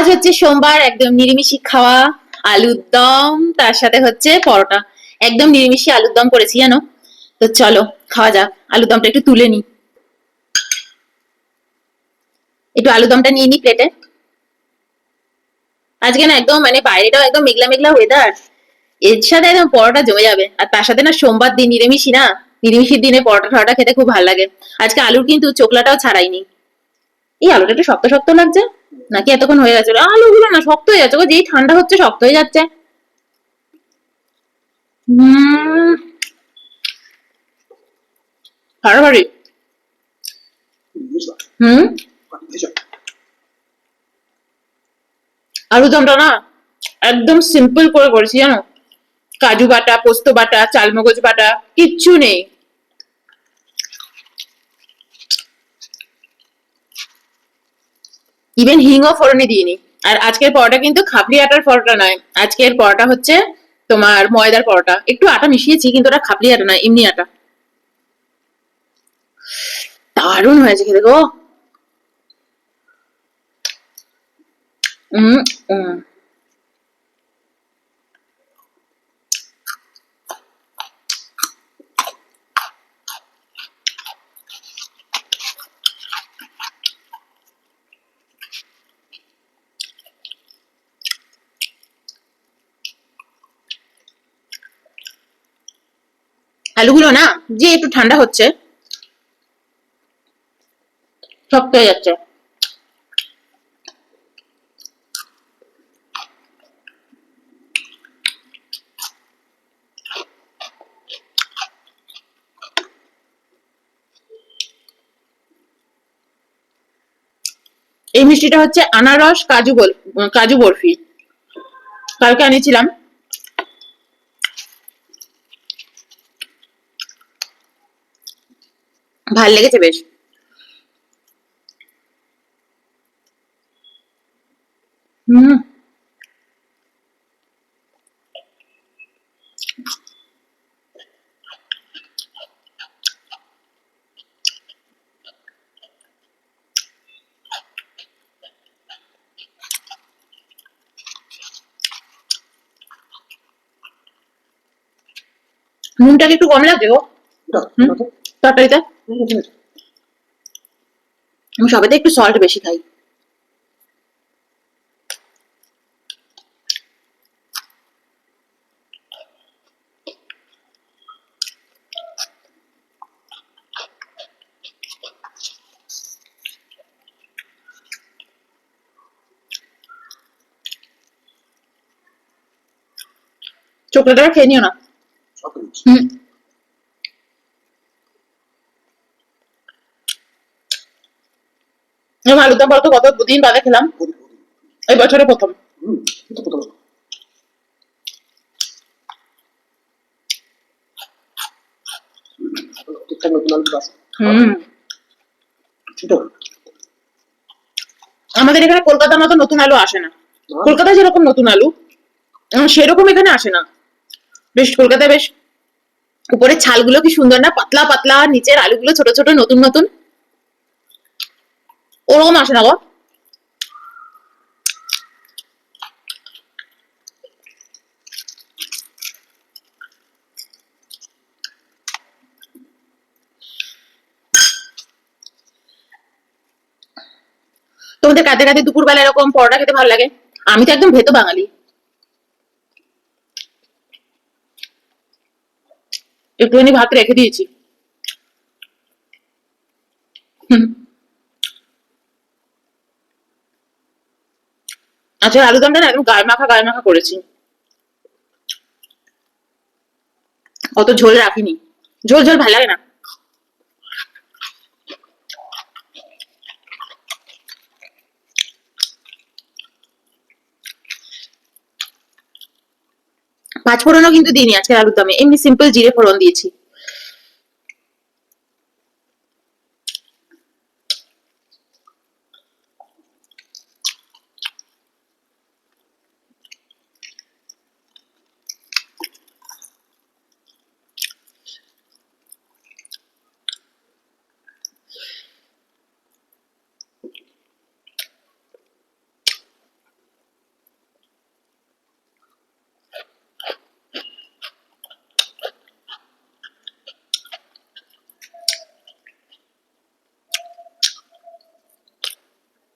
আজ হচ্ছে সোমবার, একদম নিরামিষি খাওয়া। আলুর দম, তার সাথে হচ্ছে পরোটা। একদম নিরামিষি আলুর দম করেছি জানো। তো চলো খাওয়া যাক। আলুর দমটা একটু তুলে নি, একটু আলুর দমটা নিয়ে নি প্লেটে। আজকে না একদম মানে বাইরেটাও একদম মেঘলা মেঘলা ওয়েদার, এর সাথে একদম পরোটা জমে যাবে। আর তার সাথে না সোমবার দিন নিরামিষি না, নিরামিষির দিনে পরোটা টরোটা খেতে খুব ভালো লাগে। আজকে আলুর কিন্তু চোকলাটাও ছাড়াইনি। এই আলুটা একটু শক্ত শক্ত লাগছে, নাকি এতক্ষণ হয়ে গেছে? আলুগুলো না শক্ত হয়ে যাচ্ছে গো, যেই ঠান্ডা হচ্ছে শক্ত হয়ে যাচ্ছে। হুম, হাড়াহাড়ি। হুম, আলু দমটা না একদম সিম্পল করে করেছি জানো। কাজু বাটা, পোস্ত বাটা, চালমগজ বাটা কিচ্ছু নেই। ইভেন হিংও ফোড়নে দিইনি। আর আজকের পরোটা কিন্তু খাপলি আটার পরোটা নয়, আজকের পরোটা হচ্ছে তোমার ময়দার পরোটা। একটু আটা মিশিয়েছি, কিন্তু ওটা খাপলি আটা নয়, এমনি আটা। দারুণ হয়েছে খেতে গো। উম উম। আলুগুলো না যে একটু ঠান্ডা হচ্ছে শক্ত হয়ে যাচ্ছে। এই মিষ্টিটা হচ্ছে আনারস কাজু বরফি। কালকে আনিয়েছিলাম, ভাল লেগেছে বেশ। হুম, নুনটা কি একটু কম লাগছে গো? হুম, তরকারিতে আমি সবেতে একটু সল্ট বেশি খাই। চোকলাটা খেয়ে নিও না। হুম, আমি আলুর দম বলতো কত দিন বাদে খেলাম, এই বছরে প্রথম। হুম, আমাদের এখানে কলকাতার মতো নতুন আলু আসে না। কলকাতায় যেরকম নতুন আলু, সেরকম এখানে আসে না। বেশ কলকাতায় বেশ উপরের ছালগুলো কি সুন্দর না, পাতলা পাতলা, আর নিচের আলুগুলো ছোট ছোট নতুন নতুন। ওরকম আসে না গো। তোমাদের কাঁদে কাঁদে দুপুর বেলা এরকম পরোটা খেতে ভালো লাগে। আমি তো একদম ভেতো বাঙালি। একটুখানি ভাত রেখে দিয়েছি। হুম, আচ্ছা আলুদমটা না একদম গায়ে মাখা করেছি, অত ঝোল রাখিনি। ঝোল ঝোল ভালো লাগে না। পাঁচ ফোড়নও কিন্তু দিইনি আজকে আলুর দমে, এমনি সিম্পল জিরে ফোড়ন দিয়েছি।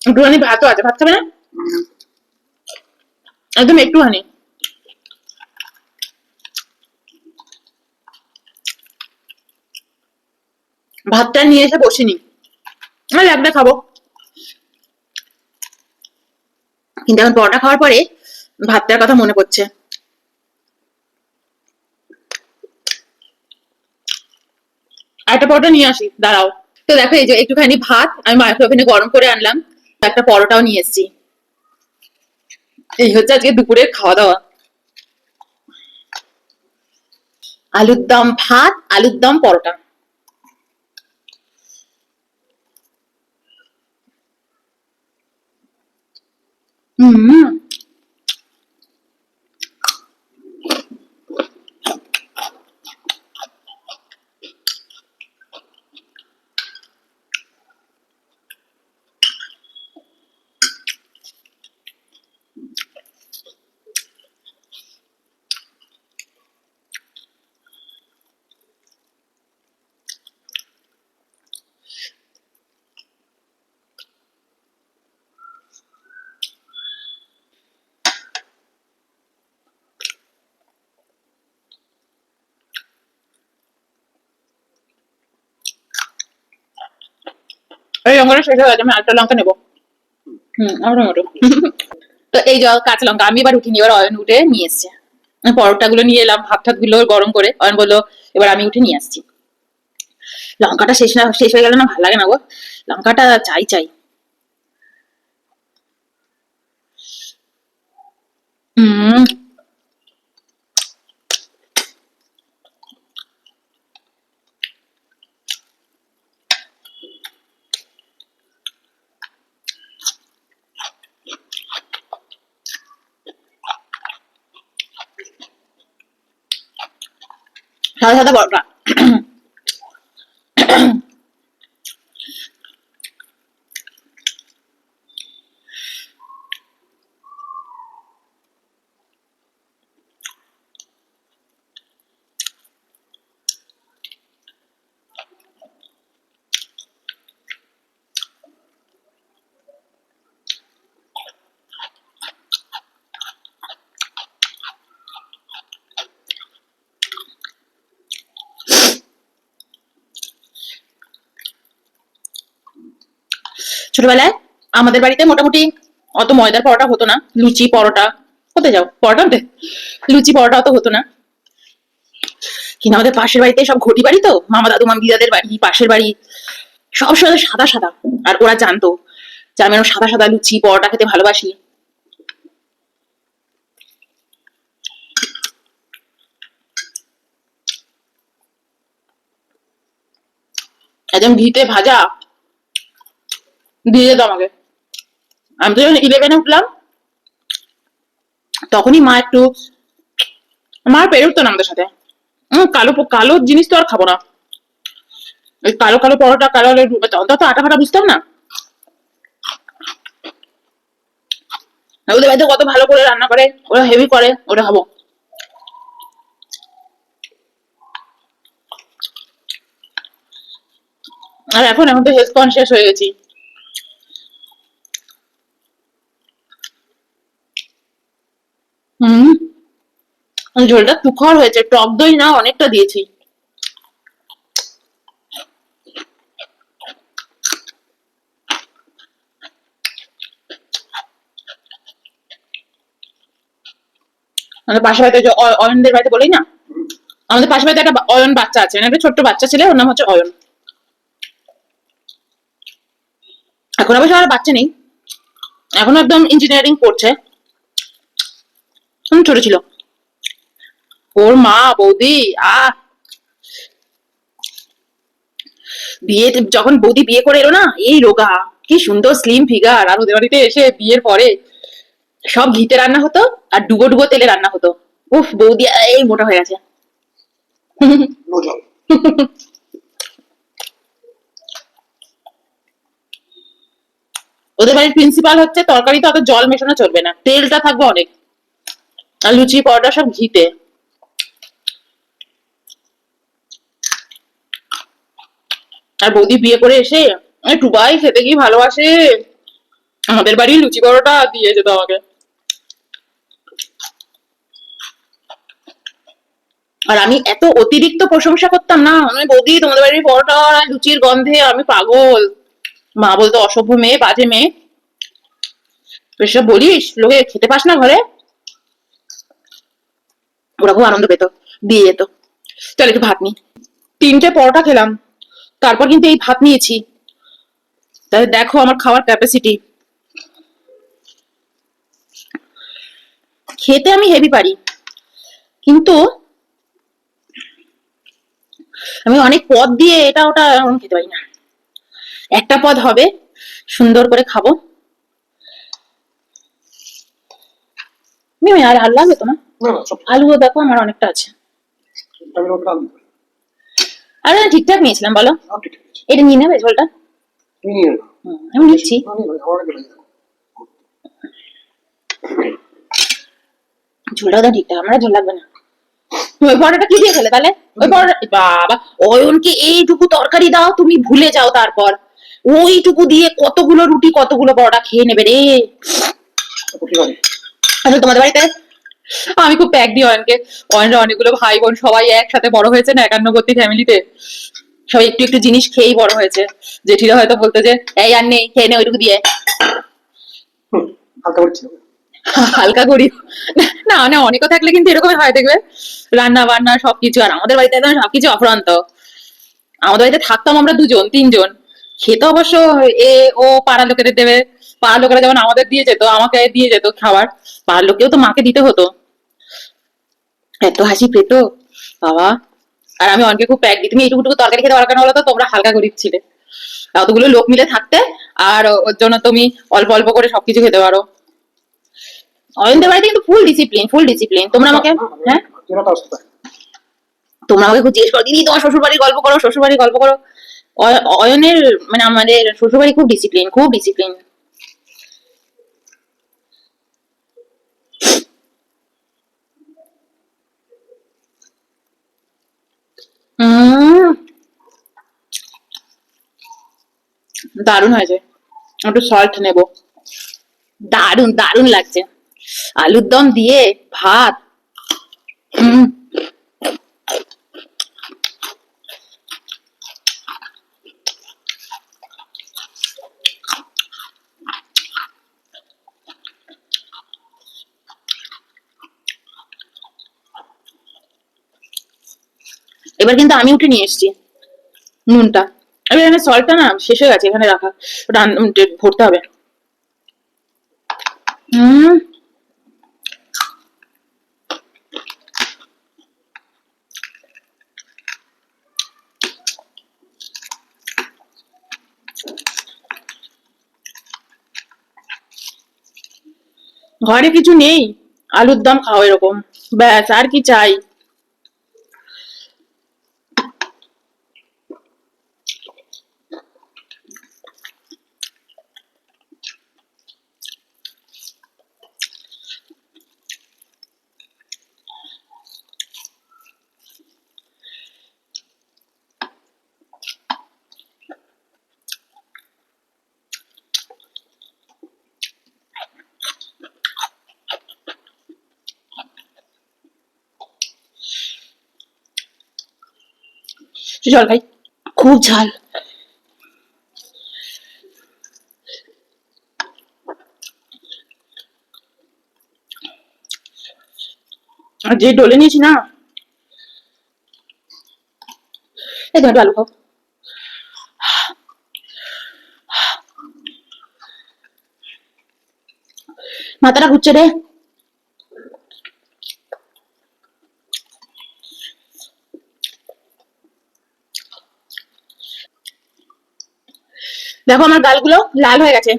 একটুখানি ভাতও আছে, ভাত খাবে না? একদম একটুখানি। ভাতটা নিয়ে এসে বসিনি, লাগবে খাবো। কিন্তু এখন পরোটা খাওয়ার পরে ভাতটার কথা মনে পড়ছে। আর একটা পরোটা নিয়ে আসি, দাঁড়াও। তো দেখো, এই যে একটুখানি ভাত আমি মাইক্রোওভেনে গরম করে আনলাম, একটা পরোটাও নিয়ে এসেছি। এই হচ্ছে আজকে দুপুরের খাওয়া দাওয়া। আলুর দম ভাত, আলুর দম পরোটা। হুম। এই লঙ্কাটা শেষ হয়ে গেছে, আমি আরেকটা লঙ্কা নেবো। আমার টমেটো। তো এই যে কাঁচা লঙ্কা আমি এবার উঠিনি, এবার অয়ন উঠে নিয়ে এসছে। পরোটা গুলো নিয়ে এলাম, ভাত ঠাত গুলো গরম করে অয়ন বললো এবার আমি উঠে নিয়ে আসছি। লঙ্কাটা শেষ হয়ে গেলে না, ভালো লাগে না গো, লঙ্কাটা চাই চাই। হম। সাদা সাদা পরোটা। ছোটবেলায় আমাদের বাড়িতে মোটামুটি অত ময়দার পরোটা হতো না, লুচি পরোটা। কোথায় যাও পরোটা আনতে? লুচি পরোটা অত হতো না। কিন্তু আমাদের পাশের বাড়িতে সব ঘটি বাড়ি, তো মামা দাদু মাম দিদাদের বাড়ি, পাশের বাড়ি সব সময় সাদা সাদা। আর ওরা জানতো যে আমি এরকম সাদা সাদা লুচি পরোটা খেতে ভালোবাসি। একদম ঘিতে ভাজা দিয়ে যেত আমাকে। আমি তো যখন 11-এ উঠলাম তখনই মা একটু, মা পেরে উঠতো না আমাদের সাথে। কালো কালো জিনিস তো আর খাবো না, ওই কালো কালো পরোটা, কালো আলু, অন্তত আটা ফাটা বুঝতাম না। ওদের বাড়িতে কত ভালো করে রান্না করে, ওরা হেভি করে, ওটা খাবো। আর এখন তো হেলথ কনসিয়াস হয়ে গেছি। হুম। ঝোলটা তুখর হয়েছে, টক দই না অনেকটা দিয়েছি। আমাদের পাশের বাড়িতে যে অয়নদের বাড়িতে বলেই না, আমাদের পাশের বাড়িতে একটা অয়ন বাচ্চা আছে, একটা ছোট্ট বাচ্চা ছেলে, ওর নাম হচ্ছে অয়ন। এখন অবশ্য আর বাচ্চা নেই, এখন একদম ইঞ্জিনিয়ারিং পড়ছে, ছোট ছিল। ওর মা বৌদি, আহ, বিয়ে যখন বৌদি বিয়ে করে এলো না, এই রোগা, কি সুন্দর স্লিম ফিগার। আর ওদের বাড়িতে এসে বিয়ের পরে সব ঘিতে রান্না হতো আর ডুবো ডুবো তেলে রান্না হতো। উফ, বৌদি এই মোটা হয়ে গেছে। ওদের বাড়ির প্রিন্সিপাল হচ্ছে তরকারিতে অত জল মেশানো চলবে না, তেলটা থাকবে অনেক। আর লুচি পরোটা সব ঘিতে। আর বৌদি বিয়ে করে এসে ডুবাই খেতে কি ভালোবাসে। আমাদের বাড়ির লুচি পরোটা দিয়ে যেত আমাকে। আর আমি এত অতিরিক্ত প্রশংসা করতাম না, আমি বৌদি তোমাদের বাড়ির পরোটা আর লুচির গন্ধে আমি পাগল। মা বলতো অসভ্য মেয়ে, বাজে মেয়ে, এসব বলিস, লোকে খেতে পাস না ঘরে। ওরা খুব আনন্দ পেত, দিয়ে যেত। চল একটু ভাত নি। 3টে পরোটা খেলাম, তারপর কিন্তু এই ভাত নিয়েছি। তাহলে দেখো আমার খাওয়ার ক্যাপাসিটি। খেতে আমি হেভি পারি, কিন্তু আমি অনেক পদ দিয়ে এটা ওটা খেতে পারি না। একটা পদ হবে, সুন্দর করে খাবো। মিমি আর আলু লাগবে তোমার? আলুও দেখো আমার অনেকটা আছে। আরে ঠিকঠাক নিয়েছিলাম বলো। এটা নিয়ে নেবে ঝোলটা? আমি নিচ্ছি। ঝোলটাও তো ঠিকঠাক, আমার ঝোল লাগবে না। ওই পরোটাটা কি দিয়ে খেলে তাহলে? ওই পরোটা বাবা, অয়নকে এইটুকু তরকারি দাও, তুমি ভুলে যাও, তারপর ওইটুকু দিয়ে কতগুলো রুটি কতগুলো পরোটা খেয়ে নেবে রে। আসলে তোমাদের বাড়িতে আমি খুব প্যাক দিই অয়নকে। অয়নের অনেকগুলো ভাই বোন সবাই একসাথে বড় হয়েছে না, একান্নবর্তী ফ্যামিলিতে। সবাই একটু একটু জিনিস খেয়েই বড় হয়েছে। জেঠিরা হয়তো বলতো যে এই আর নেই, খেয়ে নে ওইটুকু দিয়ে। হালকা করি না, না অনেকও থাকলে কিন্তু এরকমই হয় দেখবে, রান্না বান্না সবকিছু। আর আমাদের বাড়িতে একদম সবকিছু অফুরন্ত। আমাদের বাড়িতে থাকতাম আমরা দুজন তিনজন, খেতে অবশ্য এ ও পাড়ার লোকেদের দেবে। পাড়ার লোকেরা যেমন আমাদের দিয়ে যেত, আমাকে দিয়ে যেত খাবার, পাড়ার লোকেও তো মাকে দিতে হতো। এত হাসি পেতো বাবা। আর আমি অনেকে খুব প্যাক দিই, তুমি এইটুকু তরকারি খেতে পারো কেন বলো তো? তোমরা হালকা গরিব ছিলে, অতগুলো লোক মিলে থাকতে, আর ওর জন্য তুমি অল্প অল্প করে সবকিছু খেতে পারো। অয়নদের বাড়িতে কিন্তু ফুল ডিসিপ্লিন, ফুল ডিসিপ্লিন। তোমরা আমাকে, হ্যাঁ তোমরা আমাকে খুব জিজ্ঞেস করো, দিদি তোমার শ্বশুর বাড়ির গল্প করো, শ্বশুর বাড়ির গল্প করো। অয়নের মানে আমাদের শ্বশুর বাড়ি খুব ডিসিপ্লিন, খুব ডিসিপ্লিন। দারুণ হয়েছে, একটু সল্ট নেবো। দারুণ দারুণ লাগছে, আলুর দম দিয়ে ভাত। হম। এবার কিন্তু আমি উঠে নিয়ে এসেছি নুনটা। এবার এখানে সল্টটা না শেষ হয়ে গেছে, এখানে রাখা, ওটা ভরতে হবে। হম। ঘরে কিছু নেই, আলুর দম খাও এরকম, ব্যাস আর কি চাই। জল খাই, খুব ঝাল। আর যে ডলে নিয়েছি না, এই তোমার আলু খাও। মাথাটা ঘুরছে রে। দেখো আমার গালগুলো লাল হয়ে গেছে,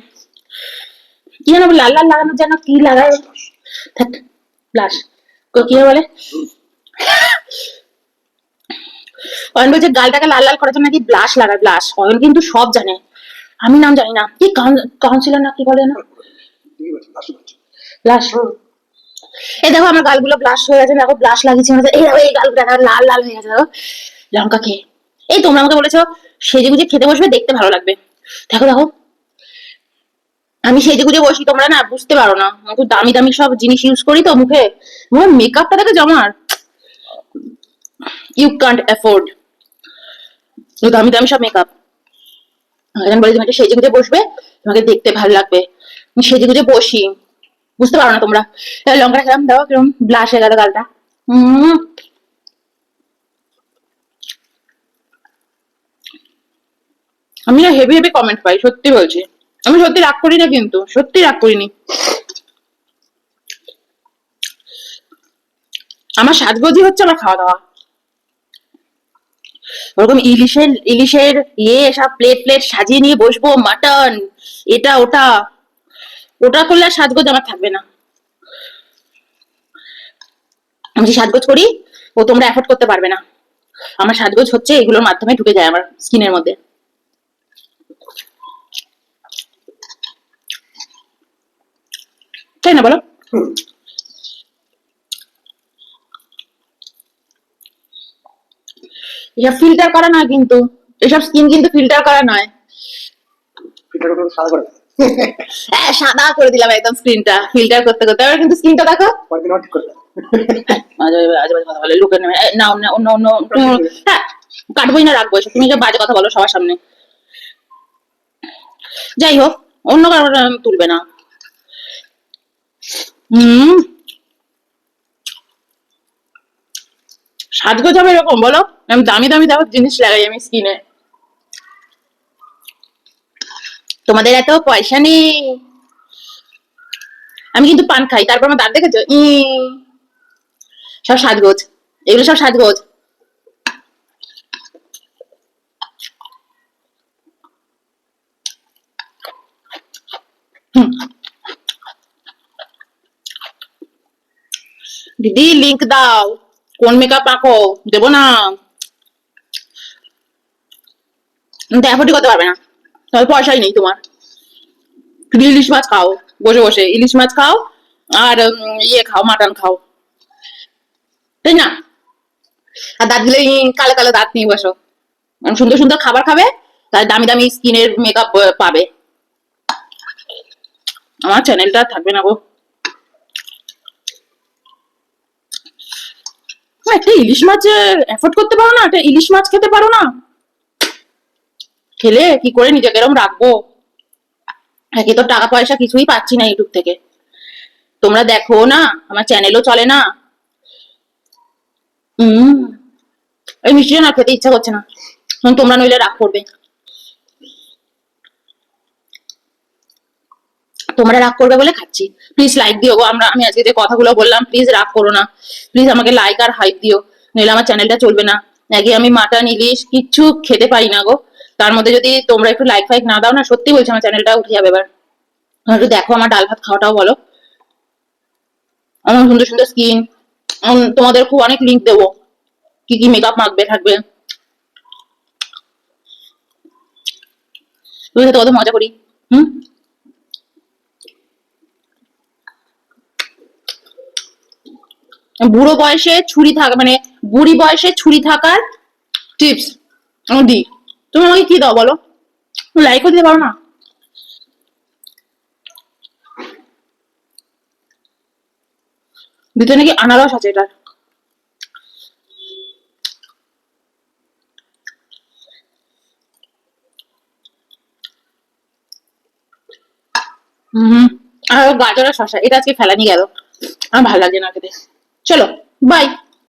কি যেন লাল লাল লাগানোর জন্য কি লাগায়, থাক, ব্লাশ কি বলে। অয়ন বলছে গালটাকে লাল লাল করার জন্য নাকি ব্লাশ লাগায়, ব্লাশ। অয়ন কিন্তু সব জানে, আমি নাম জানি না। কি কাউন্সিলর না কি বলে না, ব্লাশ। এই দেখো আমার গালগুলো ব্লাশ হয়ে গেছে, দেখো ব্লাশ লাগিয়েছি, এই দেখো এই গালগুলো লাল লাল হয়ে গেছে, দেখো লঙ্কা খেয়ে। এই তোমরা আমাকে বলেছো সেজে গুজে খেতে বসবে, দেখতে ভালো লাগবে, দেখো দেখো। আমি সেজে গুজে বসি, তোমরা না বুঝতে পারো না, আমি খুব দামি দামি সব জিনিস ইউজ করি তো মুখে। আমার মেকআপটা দেখে জমার, ইউ কান্ট অ্যাফোর্ড দামি দামি সব মেকআপ। এখন বলে তুমি একটা সেজে গুজে বসবে, তোমাকে দেখতে ভালো লাগবে, আমি সেজে গুজে বসি, বুঝতে পারো না তোমরা। লঙ্কা খেলাম, দাও কিরম ব্লাশ হয়ে গেল গালটা। হম আমি না হেভি হেভি কমেন্ট পাই, সত্যি বলছি। আমি সত্যি রাগ করি না, কিন্তু সত্যি রাগ করিনি। আমার সাজগোজই হচ্ছে আমার খাওয়া দাওয়া। ওরকম ইলিশের ইলিশের সব প্লেট প্লেট সাজিয়ে নিয়ে বসবো, মাটন এটা ওটা, ওটা করলে আর সাজগোজ আমার থাকবে না। আমি যে সাজগোজ করি ও তোমরা এফোর্ড করতে পারবে না। আমার সাজগোজ হচ্ছে এগুলোর মাধ্যমে ঢুকে যায় আমার স্কিনের মধ্যে। তাই না বলো? এসব ফিল্টার করা নয় কিন্তু, এসব স্কিন কিন্তু ফিল্টার করা নয়। হ্যাঁ, সাদা করে দিলাম একদম স্ক্রিনটা ফিল্টার করতে করতে। এবার কিন্তু স্কিনটা দেখো। আজে বাজে কথা বলে লুকে নেবে। না অন্য অন্য অন্য হ্যাঁ, কাটবোই না, রাখবো এসব। তুমি যে বাজে কথা বলো সবার সামনে। যাই হোক, অন্য কারোর তুলবে না। হম সাজগোজ হবে এরকম বলো? আমি দামি দামি দেখো জিনিস লাগাই আমি স্কিনে। তোমাদের এত পয়সা নেই। আমি কিন্তু পান খাই, তারপর আমার দাঁত দেখেছো সব সাজগোজ, এগুলো সব সাজগোজ। হুম, দিদি লিংক দাও, কোন মেকআপ মাখো, দেবো না, তুমি তো এফোর্ডই করতে পারবে না, তাহলে পয়সাই নেই তোমার। তুমি ইলিশ মাছ খাও, বসে বসে ইলিশ মাছ খাও, আর ইয়ে খাও, মাটন খাও, তাই না? আর দাঁত গুলো কালো কালো দাঁত নিয়ে বসো, সুন্দর সুন্দর খাবার খাবে, তাহলে দামি দামি স্কিনের মেকআপ পাবে। আমার চ্যানেলটা থাকবে না গো। একটা ইলিশ মাছ এফোর্ড করতে পারো না? একটা ইলিশ মাছ খেতে পারো না? খেলে কি করে নিজেকে এরকম রাখবো? একে তো টাকা পয়সা কিছুই পাচ্ছি না ইউটিউব থেকে, তোমরা দেখো না, আমার চ্যানেলও চলে না। হম এই মিষ্টিটা না খেতে ইচ্ছা করছে না, তোমরা নইলে রাগ করবে। তোমরা রাগ করবে বলে খাচ্ছি। প্লিজ লাইক দিও গো, আমি আজকে যে কথাগুলো বললাম প্লিজ রাগ করো না। প্লিজ আমাকে লাইক আর হাইপ দিও, নইলে আমার চ্যানেলটা চলবে না। আগে আমি মাটন ইলিশ কিচ্ছু খেতে পারি না গো, তার মধ্যে যদি তোমরা একটু লাইক ফাইক না দাও না, সত্যি বলছি আমার চ্যানেলটা উঠে যাবে এবার। একটু দেখো আমার ডাল ভাত খাওয়াটাও বলো, আমার সুন্দর সুন্দর স্কিন। তোমাদের খুব অনেক লিঙ্ক দেবো, কি কি মেকআপ মাখবে থাকবে। তুমি সাথে কত মজা করি। হুম বুড়ো বয়সে ছুরি থাকা মানে বুড়ি বয়সে ছুরি থাকার টিপস আমি দিই, তুমি আমাকে কি দাও বলো? লাইকও দিতে পারো না। ভিতরে নাকি আনারস আছে এটার। হম আর গাজর আর শশা এটা আজকে ফেলানি গেল, আমার ভালো লাগে না খেতে। চলো, বাই।